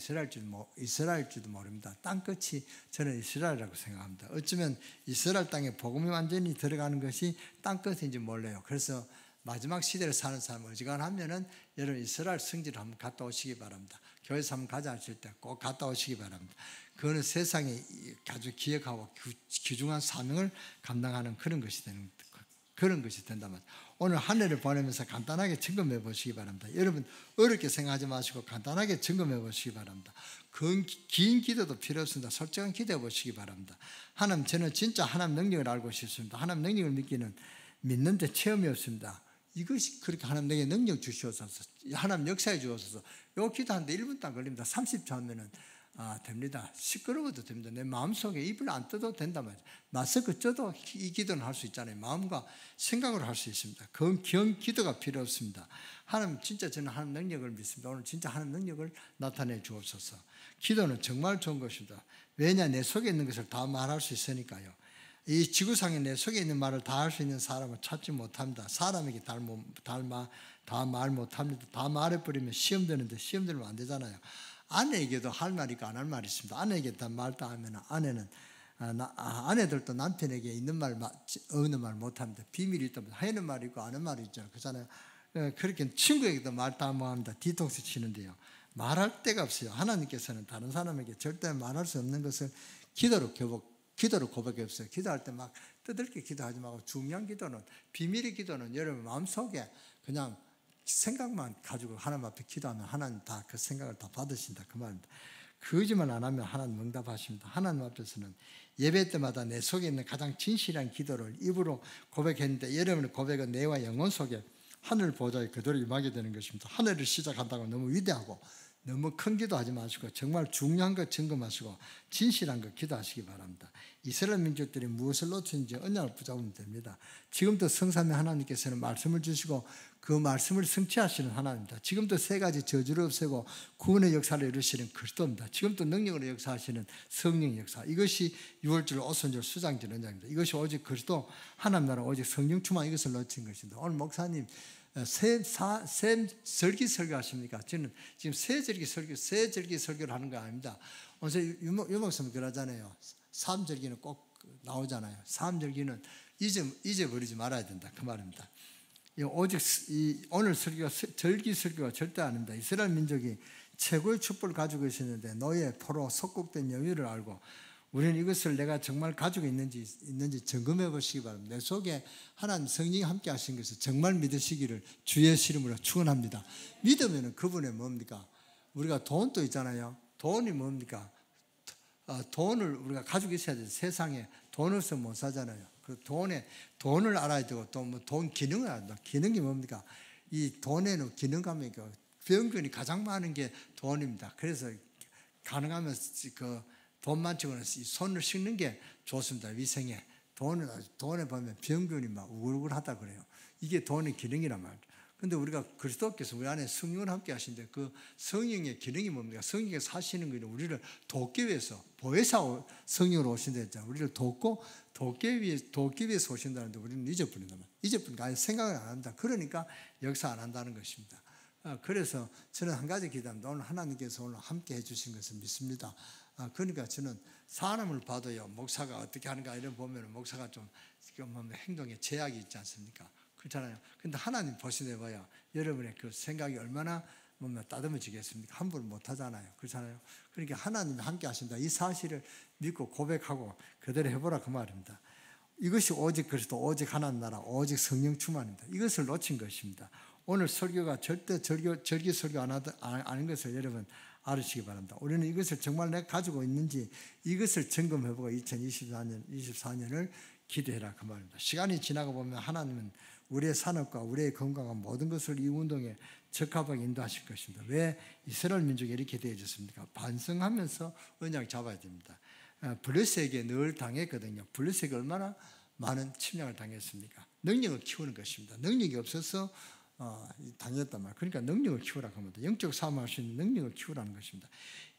이스라엘일지도 모릅니다. 땅끝이 저는 이스라엘이라고 생각합니다. 어쩌면 이스라엘 땅에 복음이 완전히 들어가는 것이 땅끝인지 몰라요. 그래서 마지막 시대를 사는 사람 어지간하면은 여러분 이스라엘 성지를 한번 갔다 오시기 바랍니다. 교회에서 한번 가자 하실 때 꼭 갔다 오시기 바랍니다. 그거는 세상에 아주 기억하고 귀중한 사명을 감당하는 그런 것이 된다면 오늘 한 해를 보내면서 간단하게 점검해 보시기 바랍니다. 여러분 어렵게 생각하지 마시고 간단하게 점검해 보시기 바랍니다. 긴 기도도 필요 없습니다. 솔직한 기도해 보시기 바랍니다. 하나님, 저는 진짜 하나님 능력을 알고 싶습니다. 하나님 능력을 믿는데 체험이 없습니다. 이것이 그렇게 하나님 내게 능력 주시옵소서, 하나님 역사해 주옵소서. 요 기도하는데 1분도 안 걸립니다. 30초 하면은 됩니다. 시끄러워도 됩니다. 내 마음속에 입을 안 떠도 된단 말이에요. 마스크 쪄도 이 기도는 할 수 있잖아요. 마음과 생각으로 할 수 있습니다. 그건 기도가 필요 없습니다. 하나님, 진짜 저는 하나님 능력을 믿습니다. 오늘 진짜 하나님 능력을 나타내 주옵소서. 기도는 정말 좋은 것입니다. 왜냐, 내 속에 있는 것을 다 말할 수 있으니까요. 이 지구상에 내 속에 있는 말을 다 할 수 있는 사람을 찾지 못합니다. 사람에게 다 말 못합니다. 다 말해버리면 시험 되는데 시험 들면 안 되잖아요. 아내에게도 할 말이 있고 안 할 말이 있습니다. 아내에게 다 말 다 하면 아내들도 남편에게 있는 말, 없는 말 못합니다. 비밀이 있다면 하는 말이 있고 아는 말이 있잖아요. 그렇잖아요. 그렇게 친구에게도 말 다 합니다. 뒤통수 치는데요. 말할 데가 없어요. 하나님께서는 다른 사람에게 절대 말할 수 없는 것을 기도로 고백해 없어요. 기도할 때 막 떠들게 기도하지 말고 중요한 기도는, 비밀의 기도는 여러분 마음속에 그냥 생각만 가지고 하나님 앞에 기도하면 하나님 다 그 생각을 다 받으신다 그 말입니다. 그거지만 안 하면 하나님 응답하십니다. 하나님 앞에서는 예배 때마다 내 속에 있는 가장 진실한 기도를 입으로 고백했는데 여러분의 고백은 내와 영혼 속에 하늘 보좌에 그대로 임하게 되는 것입니다. 하늘을 시작한다고 너무 위대하고 너무 큰 기도하지 마시고 정말 중요한 것 점검하시고 진실한 것 기도하시기 바랍니다. 이스라엘 민족들이 무엇을 놓쳤는지 언약을 붙잡으면 됩니다. 지금도 성삼위 하나님께서는 말씀을 주시고 그 말씀을 성취하시는 하나님입니다. 지금도 세 가지 저주를 없애고 구원의 역사를 이루시는 그리스도입니다. 지금도 능력으로 역사하시는 성령 역사, 이것이 유월절, 오순절, 수장절 언약입니다. 이것이 오직 그리스도 하나님 나라 오직 성령 충만, 이것을 놓친 것입니다. 오늘 목사님 절기 설교 하십니까? 저는 지금 새 절기 설교를 하는 거 아닙니다. 오늘 유목사님 그러잖아요. 삼절기는 꼭 나오잖아요. 삼절기는 잊어버리지 말아야 된다 그 말입니다. 오직 오늘 설교가 절기 설교가 절대 아닙니다. 이스라엘 민족이 최고의 축복을 가지고 있었는데 노예, 포로, 속국된 여유를 알고 우리는 이것을 내가 정말 가지고 있는지 점검해 보시기 바랍니다. 내 속에 하나님 성령이 함께 하신 것을 정말 믿으시기를 주의 이름으로 축원합니다. 믿으면 그분의 뭡니까? 우리가 돈도 있잖아요. 돈이 뭡니까? 돈을 우리가 가지고 있어야 돼요. 세상에 돈 없으면 못 사잖아요. 그 돈을 알아야 되고 또 뭐 돈 기능을 알아야 돼요. 기능이 뭡니까? 이 돈에는 기능감이 있고 병균이 가장 많은 게 돈입니다. 그래서 가능하면 돈 많지고는 손을 씻는 게 좋습니다. 위생에. 돈에 보면 병균이 막 우글우글하다 그래요. 이게 돈의 기능이란 말이에요. 근데 우리가 그리스도께서 우리 안에 성령을 함께 하시는데 그 성령의 기능이 뭡니까? 성령께서 사시는 것은 우리를 돕기 위해서, 보혜사 성령으로 오신다 했잖아요. 우리를 돕기 위해서 오신다는데 우리는 잊어버린다. 잊어버리니까 아예 생각을 안 한다. 그러니까 역사 안 한다는 것입니다. 그래서 저는 한 가지 기도합니다. 오늘 하나님께서 오늘 함께 해주신 것을 믿습니다. 그러니까 저는 사람을 봐도요, 목사가 어떻게 하는가 이런 보면 목사가 좀 행동에 제약이 있지 않습니까? 그렇잖아요. 근데 하나님 보시되 봐야 여러분의 그 생각이 얼마나 따듬어지겠습니까? 함부로 못 하잖아요. 그렇잖아요. 그러니까 하나님이 함께 하신다. 이 사실을 믿고 고백하고 그대로 해보라 그 말입니다. 이것이 오직 그리스도, 오직 하나님 나라, 오직 성령 충만입니다. 이것을 놓친 것입니다. 오늘 설교가 절대 절기 설교 안 하는 것을 여러분 알으시기 바랍니다. 우리는 이것을 정말 내가 가지고 있는지 이것을 점검해보고 2024년을 기도해라 그 말입니다. 시간이 지나고 보면 하나님은 우리의 산업과 우리의 건강과 모든 것을 이 운동에 적합하게 인도하실 것입니다. 왜 이스라엘 민족이 이렇게 되어졌습니까? 반성하면서 언약 잡아야 됩니다. 블레셋에게 늘 당했거든요. 블레셋이 얼마나 많은 침략을 당했습니까? 능력을 키우는 것입니다. 능력이 없어서 당했단 말이에요. 그러니까 능력을 키우라고 합니다. 영적 싸움할 수 있는 능력을 키우라는 것입니다.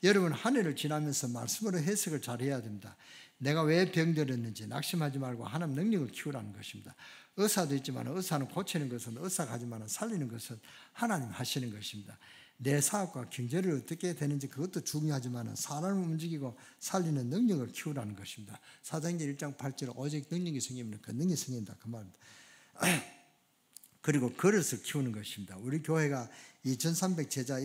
여러분 한 해를 지나면서 말씀으로 해석을 잘 해야 됩니다. 내가 왜 병들었는지 낙심하지 말고 하나님 능력을 키우라는 것입니다. 의사도 있지만 의사는 고치는 것은 의사가 하지만 살리는 것은 하나님 하시는 것입니다. 내 사업과 경제를 어떻게 되는지 그것도 중요하지만 사람을 움직이고 살리는 능력을 키우라는 것입니다. 사도행전 1장 8절 오직 능력이 생기면 그 능력이 생긴다 그 말입니다. 그리고 그릇을 키우는 것입니다. 우리 교회가 2300 제자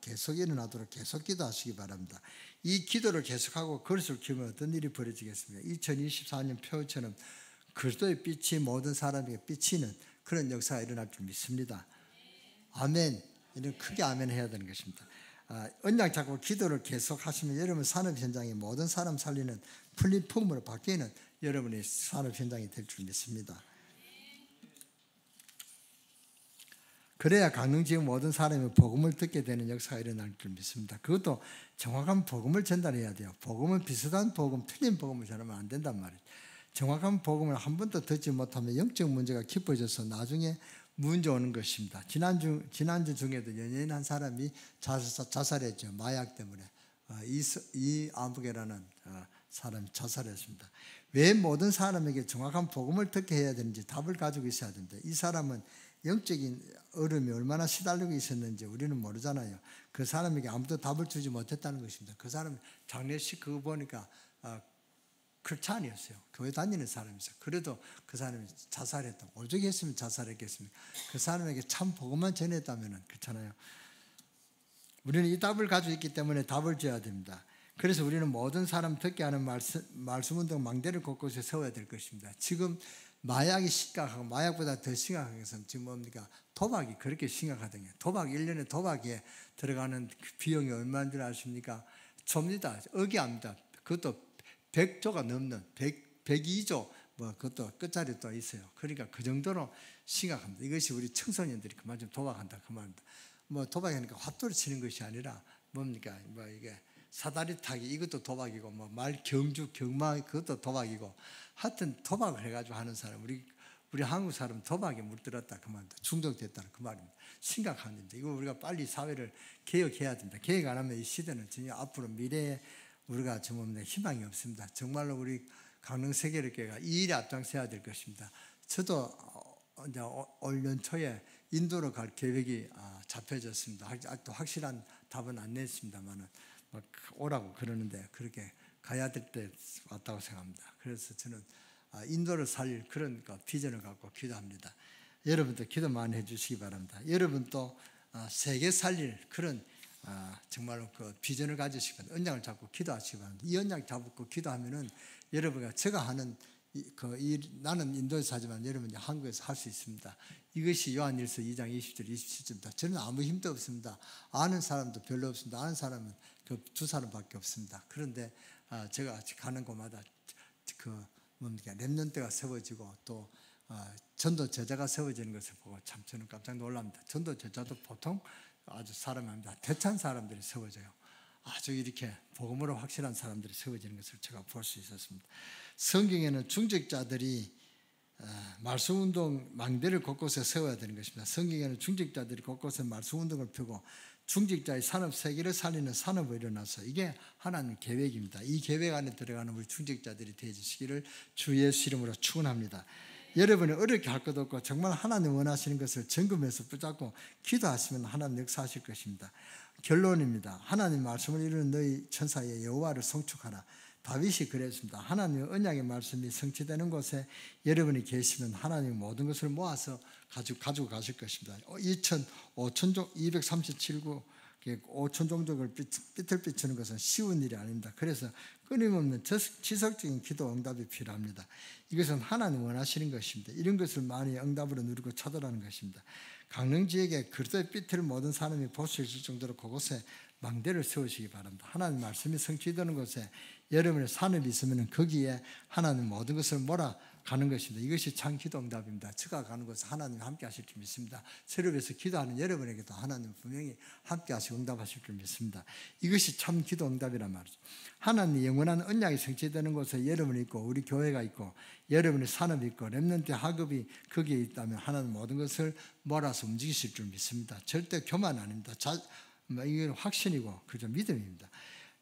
계속 기도하시기 바랍니다. 이 기도를 계속하고 그릇을 키우면 어떤 일이 벌어지겠습니까? 2024년 표처럼 그리스도의 빛이 모든 사람에게 비치는 그런 역사가 일어날 줄 믿습니다. 아멘. 이런 크게 아멘 해야 되는 것입니다. 언약 잡고 기도를 계속 하시면 여러분 산업 현장이 모든 사람 살리는 플랫폼으로 바뀌는 여러분의 산업 현장이 될 줄 믿습니다. 그래야 강릉지역 모든 사람이 복음을 듣게 되는 역사가 일어날 줄 믿습니다. 그것도 정확한 복음을 전달해야 돼요. 복음은 비슷한 복음, 틀린 복음을 전하면 안 된단 말이에요. 정확한 복음을 한 번도 듣지 못하면 영적 문제가 깊어져서 나중에 문제 오는 것입니다. 지난주 중에도 연예인 한 사람이 자살했죠. 마약 때문에. 이 아부게라는 사람이 자살했습니다. 왜 모든 사람에게 정확한 복음을 듣게 해야 되는지 답을 가지고 있어야 됩니다. 이 사람은 영적인 얼음이 얼마나 시달리고 있었는지 우리는 모르잖아요. 그 사람에게 아무도 답을 주지 못했다는 것입니다. 그 사람 장례식 그거 보니까 크리스찬이었어요. 교회 다니는 사람이었어요. 그래도 그 사람이 자살했다. 오죽 했으면 자살했겠습니까? 그 사람에게 참 복음만 전했다면 그렇잖아요. 우리는 이 답을 가지고 있기 때문에 답을 줘야 됩니다. 그래서 우리는 모든 사람 듣게 하는 말씀운동 망대를 곳곳에 세워야 될 것입니다. 지금 마약이 심각하고 마약보다 더 심각한 것은 지금 뭡니까? 도박이 그렇게 심각하거든요. 도박 1년에 도박에 들어가는 비용이 얼마인 줄 아십니까? 좁니다. 억이합니다. 그것도 100조가 넘는 102조 그것도 끝자리 또 있어요. 그러니까 그 정도로 심각합니다. 이것이 우리 청소년들이 그만 좀 도박한다 그 말입니다. 도박하니까 화투를 치는 것이 아니라 뭡니까? 이게 사다리 타기 이것도 도박이고 말 경주 경마 그것도 도박이고 하여튼 도박을 해가지고 하는 사람 우리 한국 사람 도박에 물들었다 그 말입니다. 중독됐다는 그 말입니다. 심각한 일입니다. 이거 우리가 빨리 사회를 개혁해야 됩니다. 개혁 안 하면 이 시대는 전혀 앞으로 미래에 우리가 정말 희망이 없습니다. 정말로 우리 강릉 세계력교회가 이 일에 앞장서야 될 것입니다. 저도 이제 올 연초에 인도로 갈 계획이 잡혀졌습니다. 아직도 확실한 답은 안 냈습니다만은 오라고 그러는데 그렇게 가야 될 때 왔다고 생각합니다. 그래서 저는 인도를 살릴 그런 비전을 갖고 기도합니다. 여러분도 기도 많이 해주시기 바랍니다. 여러분도 세계 살릴 그런 정말로 그 비전을 가지시기 바랍니다. 언약을 잡고 기도하시기 바랍니다. 이 언약 잡고 기도하면은 여러분가 제가 하는 나는 인도에서 하지만 여러분이 한국에서 할 수 있습니다. 이것이 요한일서 2장 20절 27절입니다. 저는 아무 힘도 없습니다. 아는 사람도 별로 없습니다. 아는 사람은 그 두 사람밖에 없습니다. 그런데 제가 가는 곳마다 렘넌트가 세워지고 또 전도 제자가 세워지는 것을 보고 참 저는 깜짝 놀랍니다. 전도 제자도 보통 아주 사람이 아닙니다. 대찬 사람들이 세워져요. 아주 이렇게 복음으로 확실한 사람들이 세워지는 것을 제가 볼 수 있었습니다. 성경에는 중직자들이 말씀운동 망대를 곳곳에 세워야 되는 것입니다. 성경에는 중직자들이 곳곳에 말씀운동을 펴고 중직자의 산업 세계를 살리는 산업이 일어나서 이게 하나님 계획입니다. 이 계획 안에 들어가는 우리 중직자들이 되어주시기를 주 예수 이름으로 축원합니다. 여러분이 어렵게 할 것도 없고 정말 하나님 원하시는 것을 점검해서 붙잡고 기도하시면 하나님 역사하실 것입니다. 결론입니다. 하나님 말씀을 이루는 너희 천사의 여호와를 송축하라. 다윗이 그랬습니다. 하나님의 언약의 말씀이 성취되는 곳에 여러분이 계시면 하나님이 모든 것을 모아서 가지고 가실 것입니다. 237구 5천 종족을 삐뚤삐치는 것은 쉬운 일이 아닙니다. 그래서 끊임없는 지속적인 기도 응답이 필요합니다. 이것은 하나님 원하시는 것입니다. 이런 것을 많이 응답으로 누리고 찾으라는 것입니다. 강릉 지역에 그리스도의 삐틀 모든 사람이 볼 수 있을 정도로 그곳에 망대를 세우시기 바랍니다. 하나님 말씀이 성취되는 곳에 여러분의 산업이 있으면 거기에 하나님 모든 것을 몰아가는 것입니다. 이것이 참 기도 응답입니다. 제가 가는 곳에 하나님 함께 하실 줄 믿습니다. 새롭에서 기도하는 여러분에게도 하나님 분명히 함께 하시고 응답하실 줄 믿습니다. 이것이 참 기도 응답이란 말이죠. 하나님 영원한 언약이 성취되는 곳에 여러분이 있고 우리 교회가 있고 여러분의 산업이 있고 렘넌트 학업이 거기에 있다면 하나님 모든 것을 몰아서 움직이실 줄 믿습니다. 절대 교만 아닙니다. 이건 확신이고 그저 믿음입니다.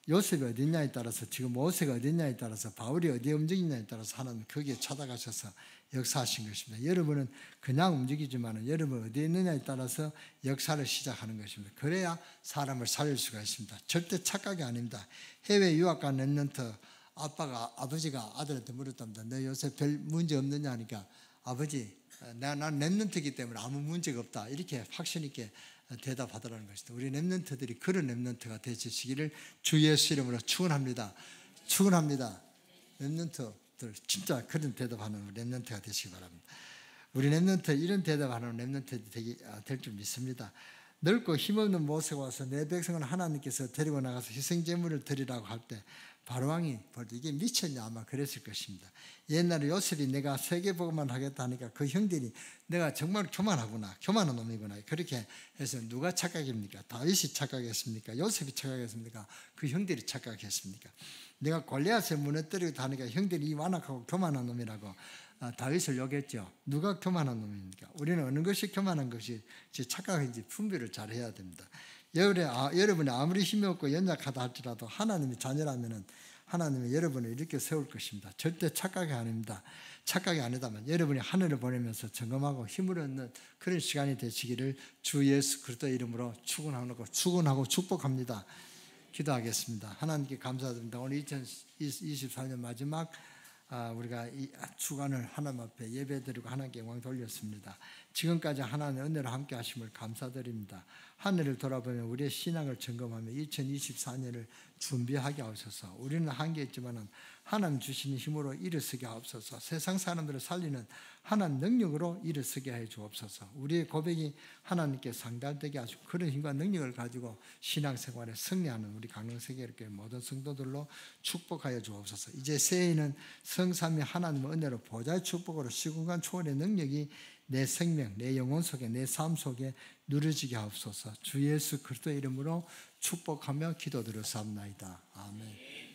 요셉이 어디 있냐에 따라서 지금 모세가 어디 있냐에 따라서 바울이 어디에 움직이냐에 따라서 하나님 거기에 찾아가셔서 역사하신 것입니다. 여러분은 그냥 움직이지만 여러분 어디에 있느냐에 따라서 역사를 시작하는 것입니다. 그래야 사람을 살릴 수가 있습니다. 절대 착각이 아닙니다. 해외 유학 간 렘넌트 아버지가 아들한테 물었답니다. 너 요새 별 문제 없느냐 하니까 아버지 난 렘넌트이기 때문에 아무 문제가 없다. 이렇게 확신 있게 대답하더라는 것입니다. 우리 렘넌트들이 그런 렘넌트가 되시기를 주 예수 이름으로 축원합니다. 축원합니다. 렘넌트들 진짜 그런 대답하는 렘넌트가 되시기 바랍니다. 우리 렘넌트 이런 대답하는 렘넌트 될 줄 믿습니다. 넓고 힘없는 모세가 와서 내 백성을 하나님께서 데리고 나가서 희생제물을 드리라고 할 때 바로왕이 이게 미쳤냐 아마 그랬을 것입니다. 옛날에 요셉이 내가 세계복음만 하겠다 하니까 그 형들이 내가 정말 교만하구나, 교만한 놈이구나 그렇게 해서 누가 착각입니까? 다윗이 착각했습니까? 요셉이 착각했습니까? 그 형들이 착각했습니까? 내가 골리앗을 무너뜨리고 하니까 형들이 완악하고 교만한 놈이라고 다윗을 욕했죠. 누가 교만한 놈입니까? 우리는 어느 것이 교만한 것이 착각인지 분별을 잘 해야 됩니다. 여러분이 아무리 힘이 없고 연약하다 할지라도 하나님의 자녀라면 하나님이 여러분을 이렇게 세울 것입니다. 절대 착각이 아닙니다. 착각이 아니다면 여러분이 하늘을 보내면서 점검하고 힘을 얻는 그런 시간이 되시기를 주 예수 그리스도의 이름으로 축원하고 축복합니다. 기도하겠습니다. 하나님께 감사드립니다. 오늘 2024년 마지막 우리가 이 주간을 하나님 앞에 예배드리고 하나님께 영광 돌렸습니다. 지금까지 하나님의 은혜로 함께 하심을 감사드립니다. 하늘을 돌아보며 우리의 신앙을 점검하며 2024년을 준비하게 하옵소서. 우리는 한계 있지만 하나님 주시는 힘으로 일어서게 하옵소서. 세상 사람들을 살리는 하나님 능력으로 일어서게 해 주옵소서. 우리의 고백이 하나님께 상달되게 하시고 그런 힘과 능력을 가지고 신앙생활에 승리하는 우리 강릉세계교회 모든 성도들로 축복하여 주옵소서. 이제 새해에는 성삼위 하나님의 은혜로 보좌의 축복으로 시공간 초월의 능력이 내 생명, 내 영혼 속에, 내 삶 속에 누려지게 하옵소서. 주 예수 그리스도의 이름으로 축복하며 기도드렸사옵나이다. 아멘.